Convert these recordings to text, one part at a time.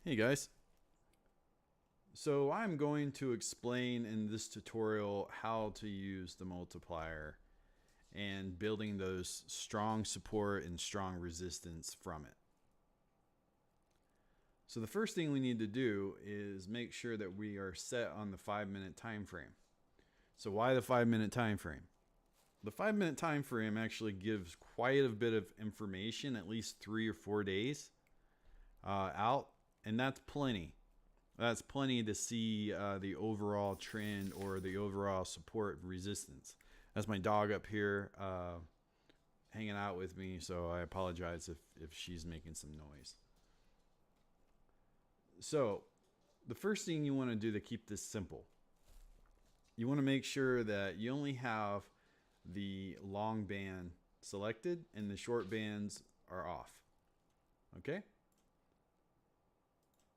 Hey guys. So I'm going to explain in this tutorial how to use the multiplier and building those strong support and strong resistance from it. So the first thing we need to do is make sure that we are set on the 5-minute time frame. So why the 5-minute time frame? The 5-minute time frame actually gives quite a bit of information, at least 3 or 4 days out, and that's plenty. That's plenty to see the overall trend or the overall support resistance. That's my dog up here hanging out with me, so I apologize if she's making some noise. So the first thing you want to do to keep this simple, you want to make sure that you only have the long band selected and the short bands are off. Okay?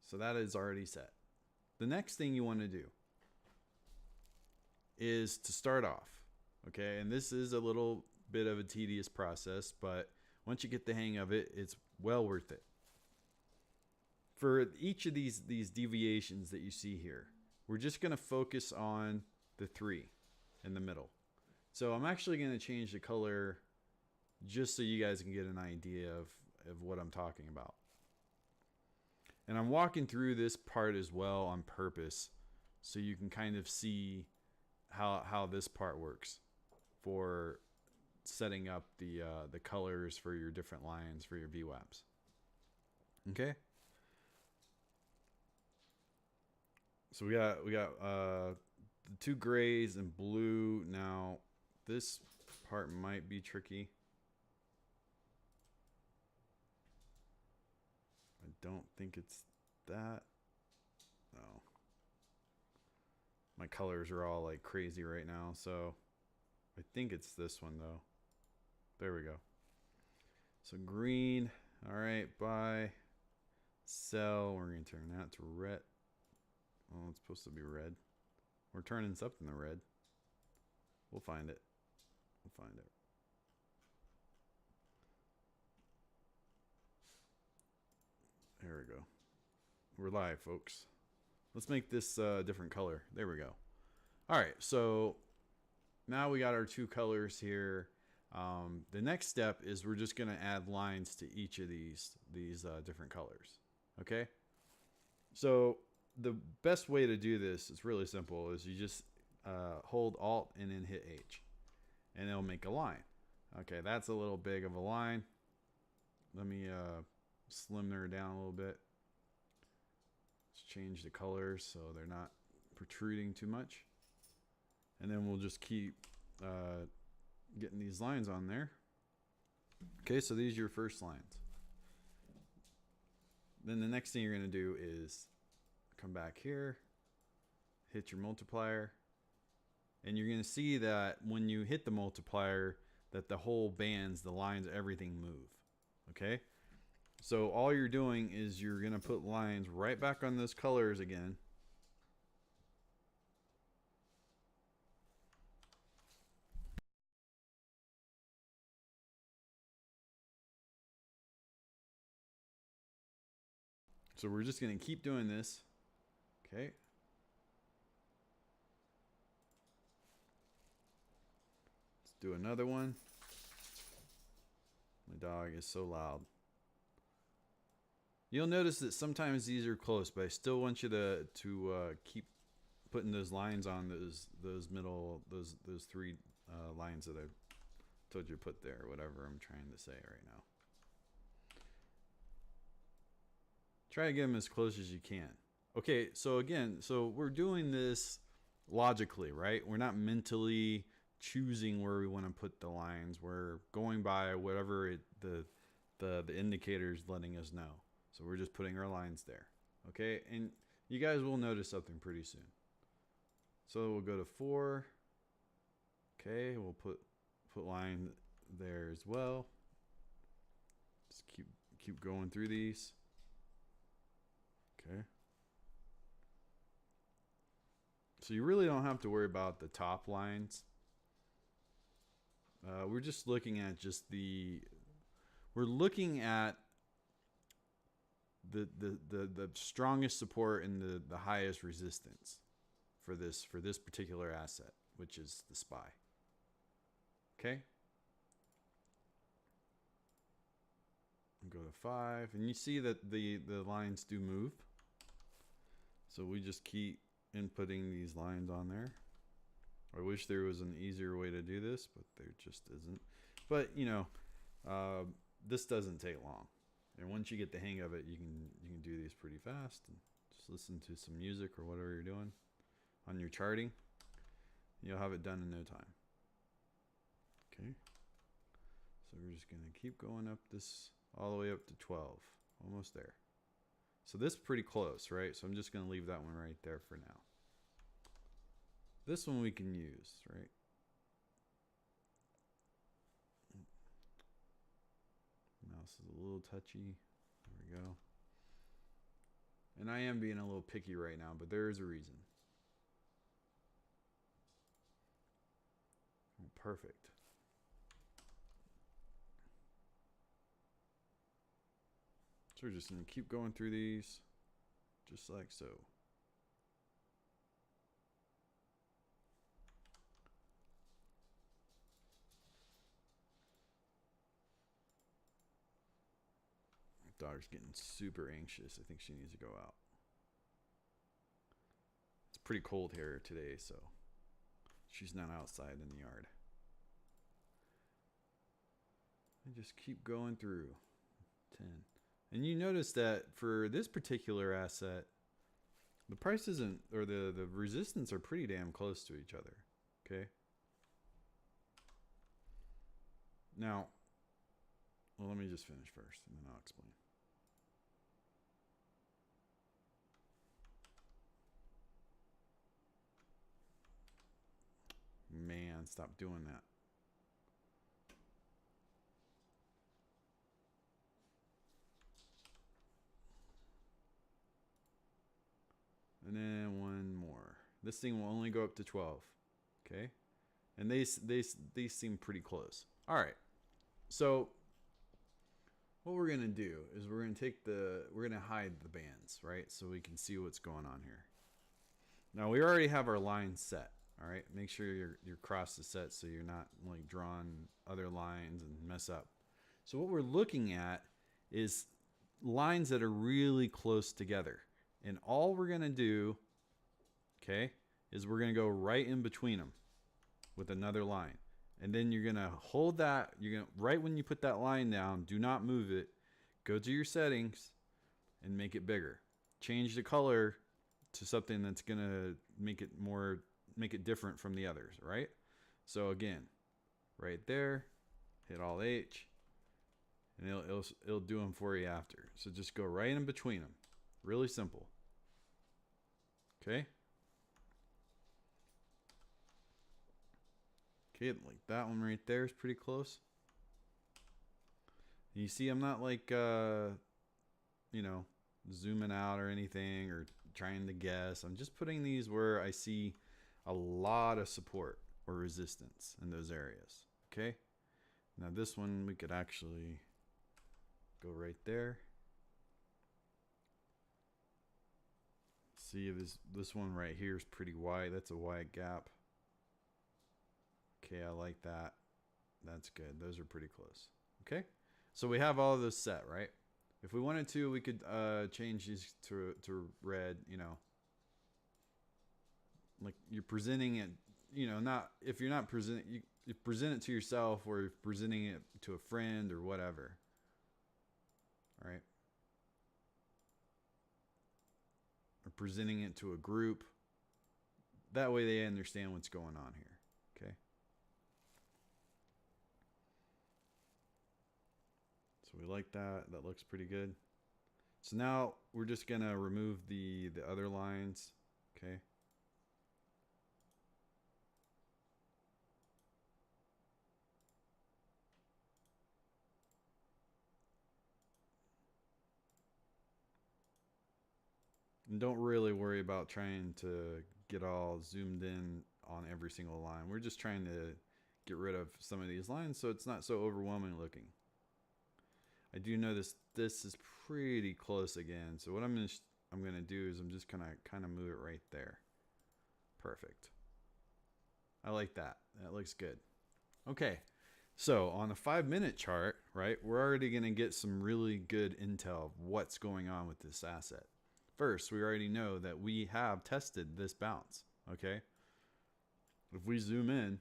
So that is already set. The next thing you want to do is to start off. Okay, and this is a little bit of a tedious process, but once you get the hang of it, it's well worth it. For each of these deviations that you see here, we're just going to focus on the 3 in the middle. So I'm actually going to change the color just so you guys can get an idea of what I'm talking about. And I'm walking through this part as well on purpose so you can kind of see how this part works for setting up the colors for your different lines for your VWAPs. Okay? So we got the 2 grays and blue. Now this part might be tricky. I don't think it's that. No. My colors are all like crazy right now, so I think it's this one though. There we go. So green. All right, buy, sell. We're gonna turn that to red. Oh, it's supposed to be red. We're turning something to red. We'll find it. We'll find it. There we go. We're live, folks. Let's make this a different color. There we go. All right, so now we got our 2 colors here. The next step is we're just going to add lines to each of these different colors. Okay? So the best way to do this is really simple. Is you just hold Alt and then hit H, and it'll make a line. Okay, that's a little big of a line. Let me slim her down a little bit. Let's change the colors so they're not protruding too much. And then we'll just keep getting these lines on there. Okay, so these are your first lines. Then the next thing you're going to do is come back here, hit your multiplier, and you're going to see that when you hit the multiplier that the whole bands, the lines, everything move. Okay? So all you're doing is you're going to put lines right back on those colors again. So we're just going to keep doing this. Okay. Let's do another one. My dog is so loud. You'll notice that sometimes these are close, but I still want you to keep putting those lines on those middle, those 3 lines that I told you to put there, whatever I'm trying to say right now. Try to get them as close as you can. Okay, so again, so we're doing this logically, right? We're not mentally choosing where we want to put the lines. We're going by whatever the indicator is letting us know. So we're just putting our lines there. Okay, and you guys will notice something pretty soon. So we'll go to 4. Okay, we'll put line there as well. Just keep going through these. Okay. So you really don't have to worry about the top lines. We're just looking at we're looking at the strongest support and the highest resistance for this particular asset, which is the SPY. Okay. Go to 5, and you see that the lines do move. So we just keep inputting these lines on there. I wish there was an easier way to do this, but there just isn't. But you know, this doesn't take long, and once you get the hang of it, you can do these pretty fast and just listen to some music or whatever you're doing on your charting. You'll have it done in no time. Okay, so we're just gonna keep going up this all the way up to 12, almost there. So this is pretty close, right? So I'm just gonna leave that one right there for now. This one we can use, right? Mouse is a little touchy. There we go. And I am being a little picky right now, but there is a reason. Perfect. So we're just going to keep going through these, just like so. My daughter's getting super anxious. I think she needs to go out. It's pretty cold here today, so she's not outside in the yard. And just keep going through. 10. And you notice that for this particular asset, the price isn't, or the resistance are pretty damn close to each other. Okay. Now, well, let me just finish first and then I'll explain. Man, stop doing that. And then one more. This thing will only go up to 12. Okay. And these seem pretty close. All right. So what we're going to do is we're going to hide the bands, right? So we can see what's going on here. Now we already have our line set. All right. Make sure your cross is set so you're not like drawing other lines and mess up. So what we're looking at is lines that are really close together. And all we're going to do, okay, is we're going to go right in between them with another line. And then you're going to hold that. You're going to, right when you put that line down, do not move it. Go to your settings and make it bigger. Change the color to something that's going to make it different from the others, right? So again, right there, hit Alt H, and it'll do them for you after. So just go right in between them. Really simple. Okay. Okay, like that one right there is pretty close. You see, I'm not like, you know, zooming out or anything or trying to guess. I'm just putting these where I see a lot of support or resistance in those areas. Okay. Now this one we could actually go right there. See, this one right here is pretty wide. That's a wide gap. Okay, I like that. That's good. Those are pretty close. Okay, so we have all of those set, right? If we wanted to, we could change these to red. You know, like you're presenting it. You know, not if you're not presenting, you present it to yourself or you're presenting it to a friend or whatever. All right. Or presenting it to a group. That way they understand what's going on here. Okay. So we like that. That looks pretty good. So now we're just going to remove the other lines. Okay. And don't really worry about trying to get all zoomed in on every single line. We're just trying to get rid of some of these lines so it's not so overwhelming looking. I do know this is pretty close again. So what I'm gonna do is I'm just gonna kind of move it right there. Perfect. I like that. That looks good. Okay. So on a 5-minute chart, right, we're already gonna get some really good intel of what's going on with this asset. First, we already know that we have tested this bounce. Okay. If we zoom in,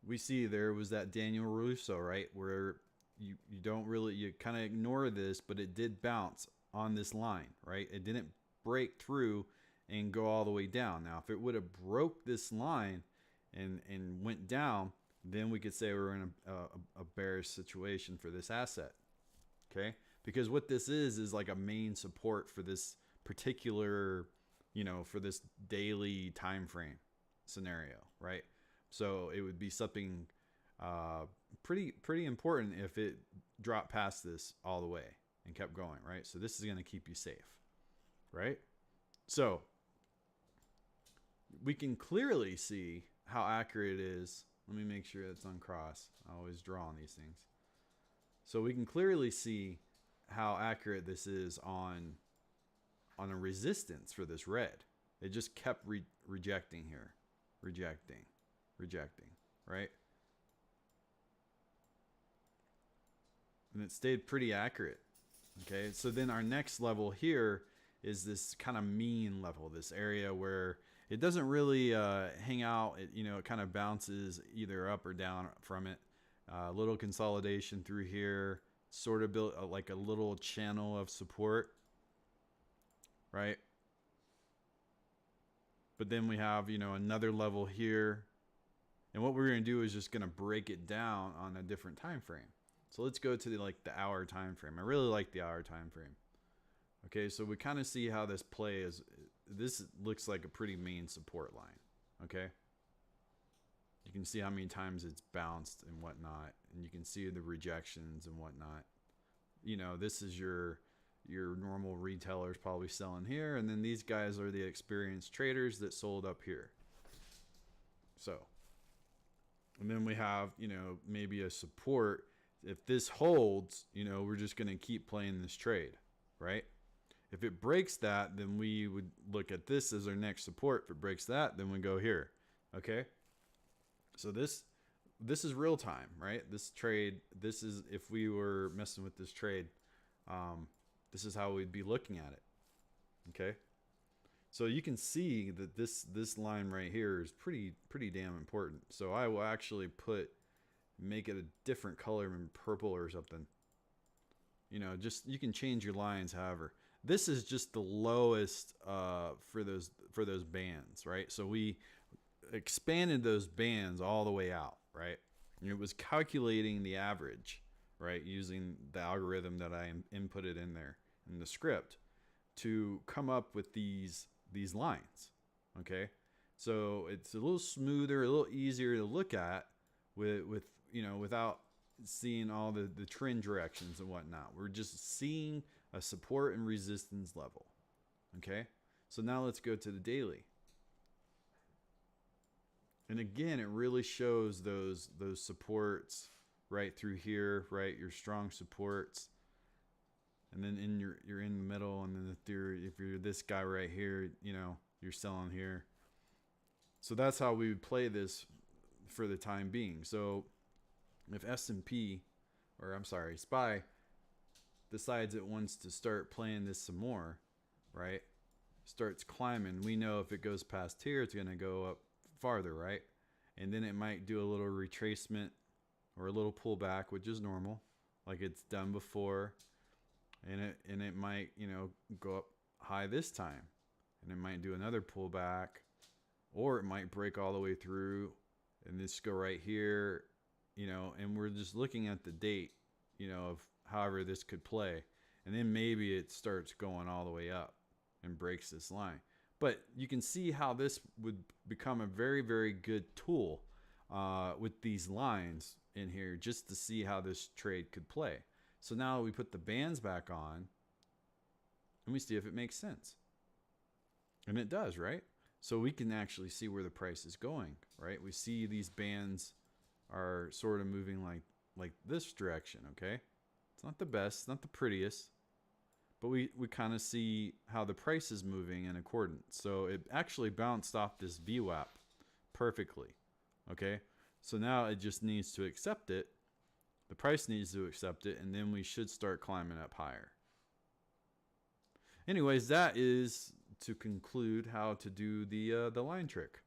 we see there was that Daniel Russo, right, where you don't really, you kind of ignore this, but it did bounce on this line, right? It didn't break through and go all the way down. Now, if it would have broke this line and went down, then we could say we're in a bearish situation for this asset. Okay, because what this is like a main support for this particular, for this daily time frame scenario, right? So it would be something pretty important if it dropped past this all the way and kept going, right? So this is going to keep you safe, right? So we can clearly see how accurate it is. Let me make sure it's on cross. I always draw on these things. So we can clearly see how accurate this is on a resistance for this red. It just kept rejecting here, rejecting, right? And it stayed pretty accurate. Okay, so then our next level here is this kind of mean level, this area where it doesn't really hang out. It kind of bounces either up or down from it. Little consolidation through here, sort of built like a little channel of support, right? But then we have, another level here. And what we're going to do is just going to break it down on a different time frame. So let's go to the hour time frame. I really like the hour time frame. Okay, so we kind of see how this play is. This looks like a pretty main support line. Okay. You can see how many times it's bounced and whatnot, and you can see the rejections and whatnot. This is your normal retailers probably selling here, and then these guys are the experienced traders that sold up here. So, and then we have, maybe a support. If this holds, we're just going to keep playing this trade, right? If it breaks that, then we would look at this as our next support. If it breaks that, then we go here. Okay. So this is real time, right? This trade, this is, if we were messing with this trade, this is how we'd be looking at it. Okay. So you can see that this line right here is pretty damn important. So I will actually make it a different color, maybe purple or something. Just, you can change your lines however. This is just the lowest for those bands, right? So we expanded those bands all the way out, right? And it was calculating the average, right, using the algorithm that I inputted in there in the script to come up with these lines. Okay, so it's a little smoother, a little easier to look at with without seeing all the trend directions and whatnot. We're just seeing a support and resistance level. Okay, so now let's go to the daily. And again, it really shows those supports right through here, right? Your strong supports. And then you're in the middle, and then if you're this guy right here, you're selling here. So that's how we would play this for the time being. So if S&P, or I'm sorry, SPY decides it wants to start playing this some more, right? Starts climbing. We know if it goes past here, it's going to go up farther, right? And then it might do a little retracement or a little pullback, which is normal, like it's done before. And it might, go up high this time, and it might do another pullback, or it might break all the way through and this go right here, and we're just looking at the date, of however this could play. And then maybe it starts going all the way up and breaks this line. But you can see how this would become a very, very good tool with these lines in here, just to see how this trade could play. So now we put the bands back on and we see if it makes sense. And it does, right? So we can actually see where the price is going, right? We see these bands are sort of moving like like this direction, okay? It's not the best, not the prettiest, but we kind of see how the price is moving in accordance. So it actually bounced off this VWAP perfectly, okay? So now it just needs to accept it. The price needs to accept it, and then we should start climbing up higher. Anyways, that is to conclude how to do the line trick.